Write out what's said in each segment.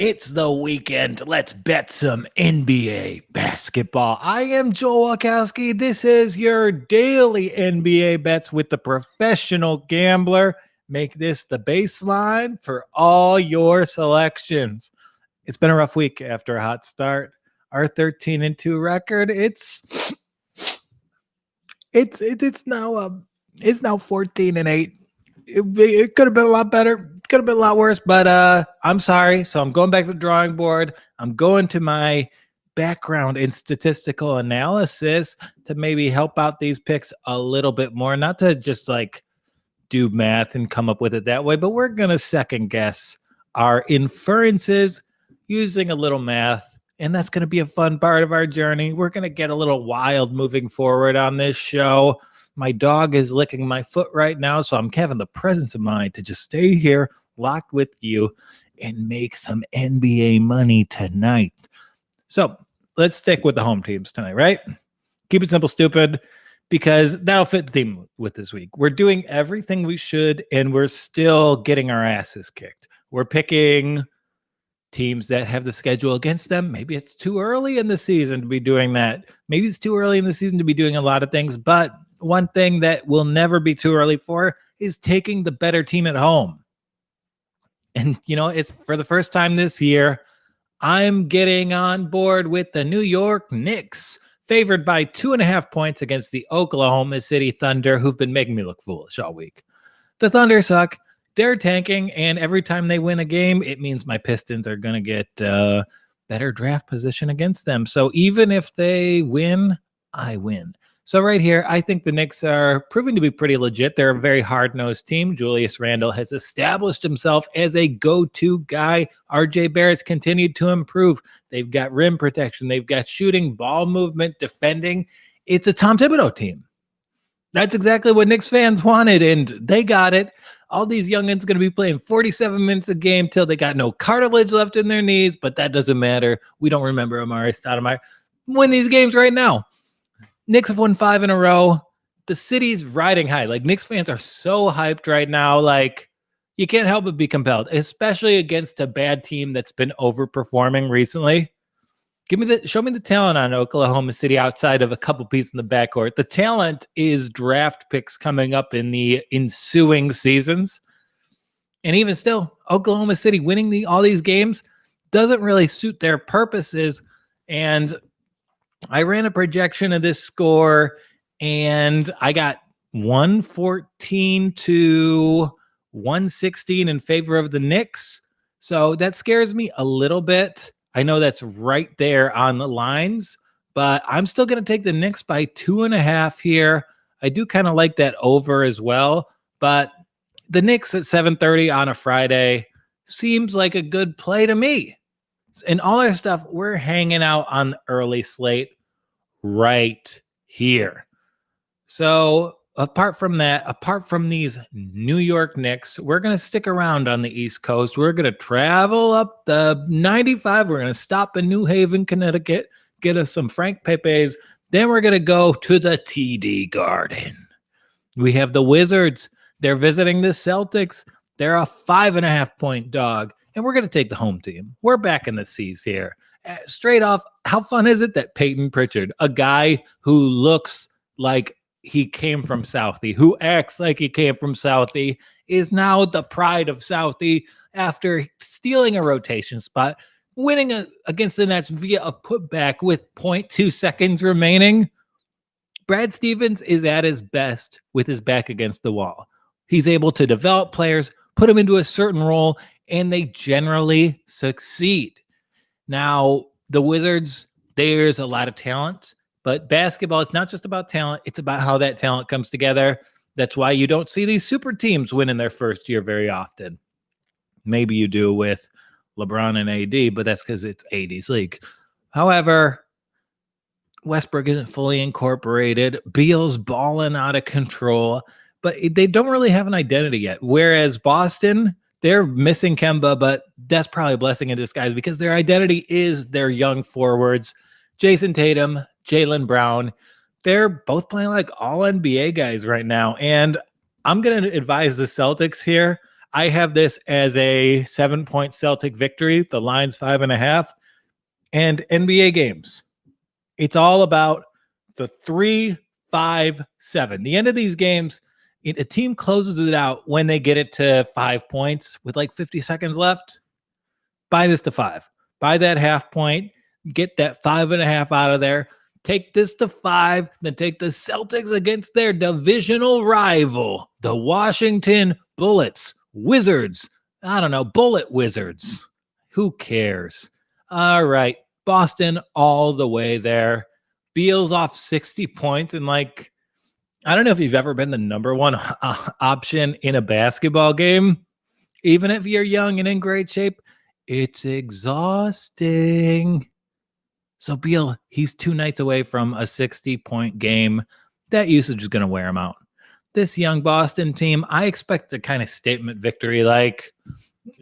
It's the weekend. Let's bet some NBA basketball. I am Joel Wachowski. This is your daily NBA bets with the professional gambler. Make this the baseline for all your selections. It's been a rough week after a hot start. Our 13-2 record. It's now 14-8. It could have been a lot better. Could have been a lot worse, but I'm sorry. So I'm going back to the drawing board. I'm going to my background in statistical analysis to maybe help out these picks a little bit more. Not to just like do math and come up with it that way, but we're going to second guess our inferences using a little math. And that's going to be a fun part of our journey. We're going to get a little wild moving forward on this show. My dog is licking my foot right now, so I'm having the presence of mind to just stay here locked with you and make some NBA money tonight. So let's stick with the home teams tonight, right? Keep it simple, stupid, because that'll fit the theme with this week. We're doing everything we should, and we're still getting our asses kicked. We're picking teams that have the schedule against them. Maybe it's too early in the season to be doing that. Maybe it's too early in the season to be doing a lot of things, but one thing that will never be too early for is taking the better team at home. And, it's for the first time this year, I'm getting on board with the New York Knicks, favored by 2.5 points against the Oklahoma City Thunder, who've been making me look foolish all week. The Thunder suck. They're tanking, and every time they win a game, it means my Pistons are going to get better draft position against them. So even if they win, I win. So right here, I think the Knicks are proving to be pretty legit. They're a very hard-nosed team. Julius Randle has established himself as a go-to guy. RJ Barrett's continued to improve. They've got rim protection. They've got shooting, ball movement, defending. It's a Tom Thibodeau team. That's exactly what Knicks fans wanted, and they got it. All these youngins going to be playing 47 minutes a game till they got no cartilage left in their knees, but that doesn't matter. We don't remember Amari Stoudemire. Win these games right now. Knicks have won 5 in a row. The city's riding high. Like, Knicks fans are so hyped right now. Like, you can't help but be compelled, especially against a bad team that's been overperforming recently. Show me the talent on Oklahoma City outside of a couple pieces in the backcourt. The talent is draft picks coming up in the ensuing seasons. And even still, Oklahoma City winning all these games doesn't really suit their purposes. And I ran a projection of this score, and I got 114 to 116 in favor of the Knicks. So that scares me a little bit. I know that's right there on the lines, but I'm still going to take the Knicks by 2.5 here. I do kind of like that over as well, but the Knicks at 7:30 on a Friday seems like a good play to me. And all our stuff, we're hanging out on the early slate right here. So apart from that, apart from these New York Knicks, we're going to stick around on the East Coast. We're going to travel up the 95. We're going to stop in New Haven, Connecticut, get us some Frank Pepes. Then we're going to go to the TD Garden. We have the Wizards. They're visiting the Celtics. They're a 5.5-point dog. And we're going to take the home team. We're back in the C's here. Straight off, how fun is it that Peyton Pritchard, a guy who looks like he came from Southie, who acts like he came from Southie, is now the pride of Southie after stealing a rotation spot, winning against the Nets via a putback with 0.2 seconds remaining. Brad Stevens is at his best with his back against the wall. He's able to develop players, put them into a certain role, and they generally succeed. Now, the Wizards, there's a lot of talent, but basketball, it's not just about talent. It's about how that talent comes together. That's why you don't see these super teams win in their first year very often. Maybe you do with LeBron and AD, but that's because it's AD's league. However, Westbrook isn't fully incorporated. Beal's balling out of control, but they don't really have an identity yet. Whereas Boston, they're missing Kemba, but that's probably a blessing in disguise because their identity is their young forwards. Jason Tatum, Jaylen Brown, they're both playing like all NBA guys right now. And I'm going to advise the Celtics here. I have this as a 7-point Celtic victory. The line's 5.5. And NBA games. It's all about the 3, 5, 7. The end of these games, a team closes it out when they get it to 5 points with like 50 seconds left. Buy this to 5. Buy that half point. Get that 5.5 out of there. Take this to 5. Then take the Celtics against their divisional rival, the Washington Bullets. Wizards. I don't know. Bullet Wizards. Who cares? All right. Boston all the way there. Beal's off 60 points. And like, I don't know if you've ever been the number one option in a basketball game. Even if you're young and in great shape, it's exhausting. So Beal, he's 2 nights away from a 60-point game. That usage is going to wear him out. This young Boston team, I expect a kind of statement victory. Like,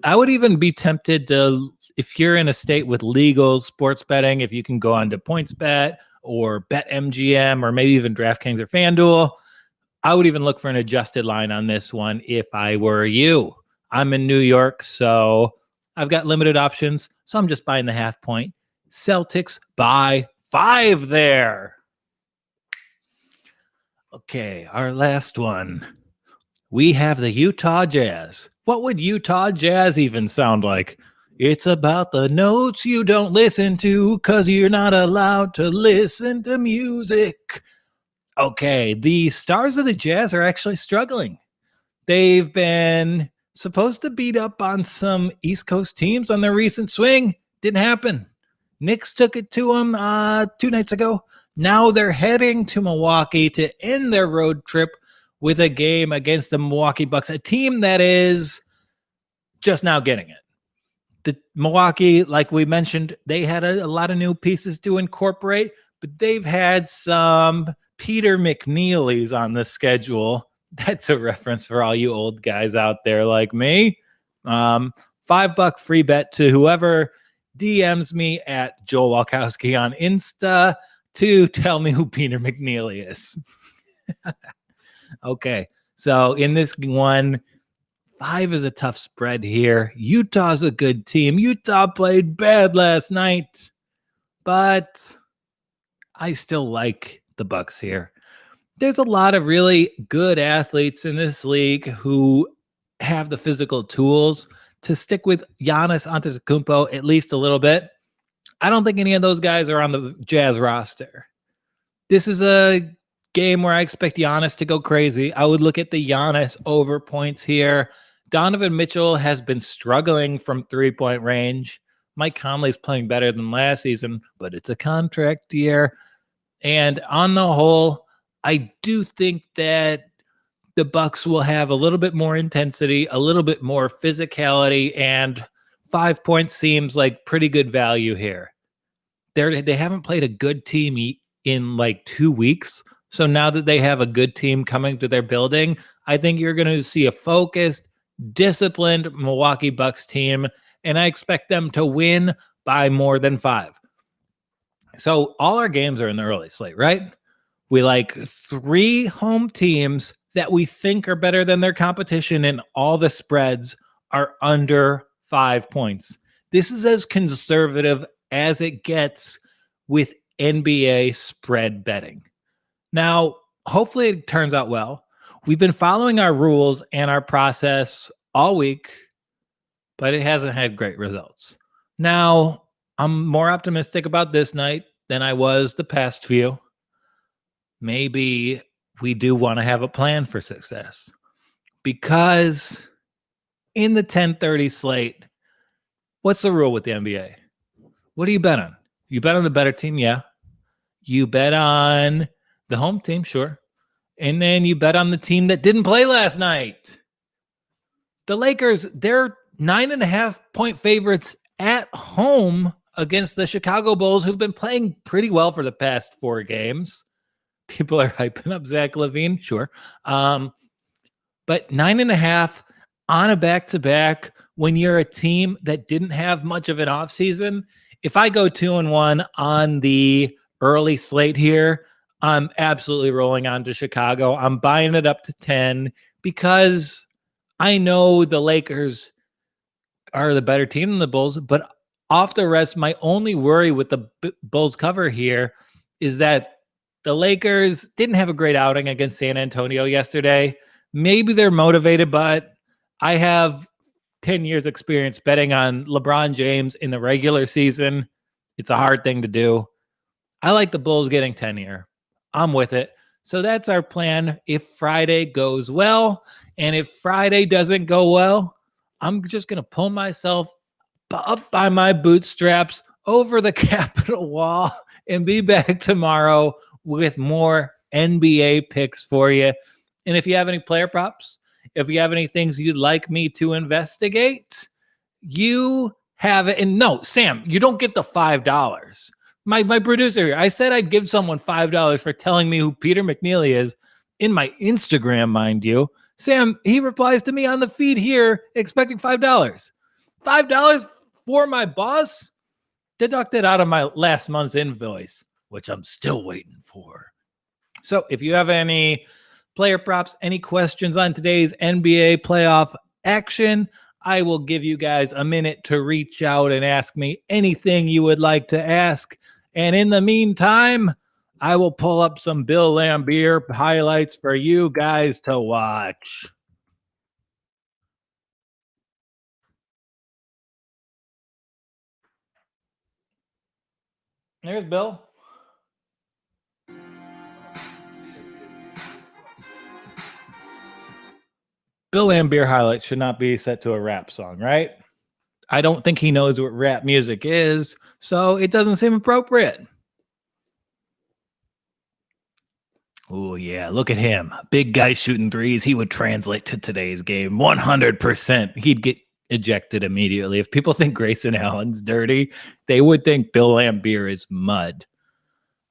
I would even be tempted to, if you're in a state with legal sports betting, if you can go on to PointsBet or BetMGM or maybe even DraftKings or FanDuel, I would even look for an adjusted line on this one if I were you. I'm in New York, so I've got limited options, so I'm just buying the half point. Celtics by 5 there. Okay, our last one. We have the Utah Jazz. What would Utah Jazz even sound like? It's about the notes you don't listen to because you're not allowed to listen to music. Okay, the stars of the Jazz are actually struggling. They've been supposed to beat up on some East Coast teams on their recent swing. Didn't happen. Knicks took it to them 2 nights ago. Now they're heading to Milwaukee to end their road trip with a game against the Milwaukee Bucks, a team that is just now getting it. The Milwaukee, like we mentioned, they had a lot of new pieces to incorporate, but they've had some Peter McNeelys on the schedule. That's a reference for all you old guys out there like me. $5 free bet to whoever DMs me at Joel Walkowski on Insta to tell me who Peter McNeely is. Okay, so in this one, 5 is a tough spread here. Utah's a good team. Utah played bad last night, but I still like the Bucks here. There's a lot of really good athletes in this league who have the physical tools to stick with Giannis Antetokounmpo at least a little bit. I don't think any of those guys are on the Jazz roster. This is a game where I expect Giannis to go crazy. I would look at the Giannis over points here. Donovan Mitchell has been struggling from 3-point range. Mike Conley's playing better than last season, but it's a contract year. And on the whole, I do think that the Bucks will have a little bit more intensity, a little bit more physicality, and 5 points seems like pretty good value here. They haven't played a good team in like 2 weeks. So now that they have a good team coming to their building, I think you're going to see a focused, disciplined Milwaukee Bucks team, and I expect them to win by more than 5. So all our games are in the early slate, right? We like 3 home teams that we think are better than their competition, and all the spreads are under 5 points. This is as conservative as it gets with NBA spread betting. Now, hopefully it turns out well. We've been following our rules and our process all week, but it hasn't had great results. Now, I'm more optimistic about this night than I was the past few. Maybe we do want to have a plan for success, because in the 10:30 slate, what's the rule with the NBA? What do you bet on? You bet on the better team, yeah. You bet on the home team, sure. And then you bet on the team that didn't play last night. The Lakers, they're 9.5-point favorites at home against the Chicago Bulls, who've been playing pretty well for the past 4 games. People are hyping up Zach LaVine, sure. But 9.5 on a back-to-back when you're a team that didn't have much of an offseason. If I go 2-1 on the early slate here, I'm absolutely rolling on to Chicago. I'm buying it up to 10 because I know the Lakers are the better team than the Bulls, but off the rest, my only worry with the Bulls cover here is that the Lakers didn't have a great outing against San Antonio yesterday. Maybe they're motivated, but I have 10 years experience betting on LeBron James in the regular season. It's a hard thing to do. I like the Bulls getting 10 here. I'm with it. So that's our plan if Friday goes well. And if Friday doesn't go well, I'm just going to pull myself up by my bootstraps over the Capitol wall and be back tomorrow with more NBA picks for you. And if you have any player props, if you have any things you'd like me to investigate, you have it. And no, Sam, you don't get the $5. My producer, I said I'd give someone $5 for telling me who Peter McNeely is in my Instagram, mind you. Sam, he replies to me on the feed here expecting $5. $5 for my boss? Deducted out of my last month's invoice, which I'm still waiting for. So if you have any player props, any questions on today's NBA playoff action, I will give you guys a minute to reach out and ask me anything you would like to ask. And in the meantime, I will pull up some Bill Laimbeer highlights for you guys to watch. There's Bill. Bill Laimbeer highlights should not be set to a rap song, right? I don't think he knows what rap music is, so it doesn't seem appropriate. Oh, yeah, look at him. Big guy shooting threes. He would translate to today's game 100%. He'd get ejected immediately. If people think Grayson Allen's dirty, they would think Bill Laimbeer is mud.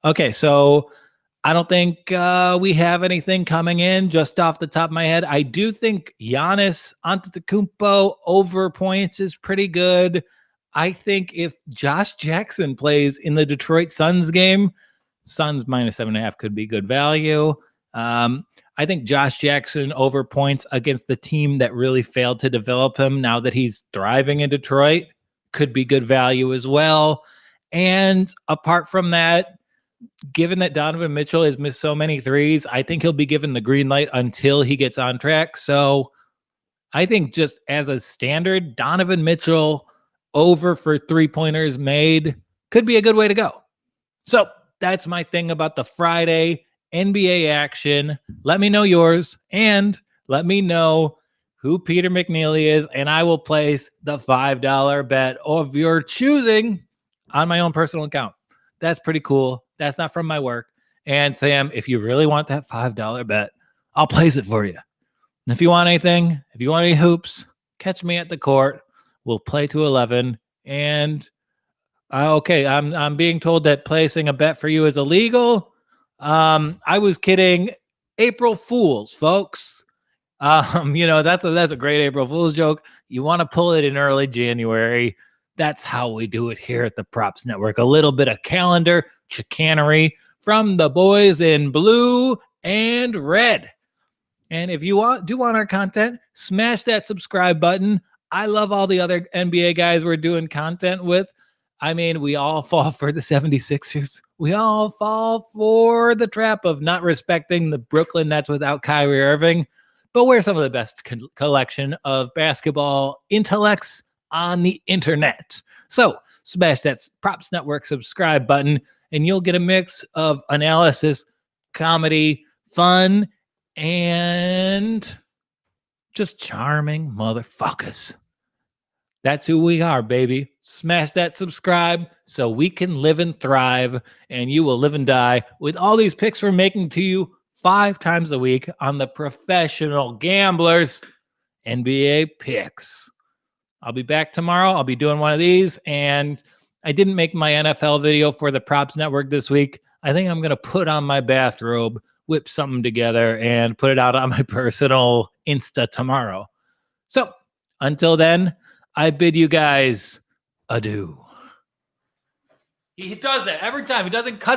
Okay, so I don't think we have anything coming in just off the top of my head. I do think Giannis Antetokounmpo over points is pretty good. I think if Josh Jackson plays in the Detroit Suns game, Suns minus 7.5 could be good value. I think Josh Jackson over points against the team that really failed to develop him now that he's thriving in Detroit could be good value as well. And apart from that, given that Donovan Mitchell has missed so many threes, I think he'll be given the green light until he gets on track. So I think just as a standard, Donovan Mitchell over for three-pointers made could be a good way to go. So that's my thing about the Friday NBA action. Let me know yours and let me know who Peter McNeely is, and I will place the $5 bet of your choosing on my own personal account. That's pretty cool. That's not from my work. And Sam, if you really want that $5 bet, I'll place it for you. And if you want anything, if you want any hoops, catch me at the court. We'll play to 11. And okay, I'm being told that placing a bet for you is illegal. I was kidding. April Fools, folks. That's a great April Fool's joke. You want to pull it in early January. That's how we do it here at the Props Network. A little bit of calendar chicanery from the boys in blue and red. And if you do want our content, smash that subscribe button. I love all the other NBA guys we're doing content with. I mean, we all fall for the 76ers. We all fall for the trap of not respecting the Brooklyn Nets without Kyrie Irving. But we're some of the best collection of basketball intellects on the internet. So smash that Props Network subscribe button and you'll get a mix of analysis, comedy, fun, and just charming motherfuckers. That's who we are, baby. Smash that subscribe so we can live and thrive, and you will live and die with all these picks we're making to you 5 times a week on the Professional Gamblers NBA Picks. I'll be back tomorrow. I'll be doing one of these, and I didn't make my NFL video for the Props Network this week. I think I'm going to put on my bathrobe, whip something together, and put it out on my personal Insta tomorrow. So until then, I bid you guys adieu. He does that every time. He doesn't cut it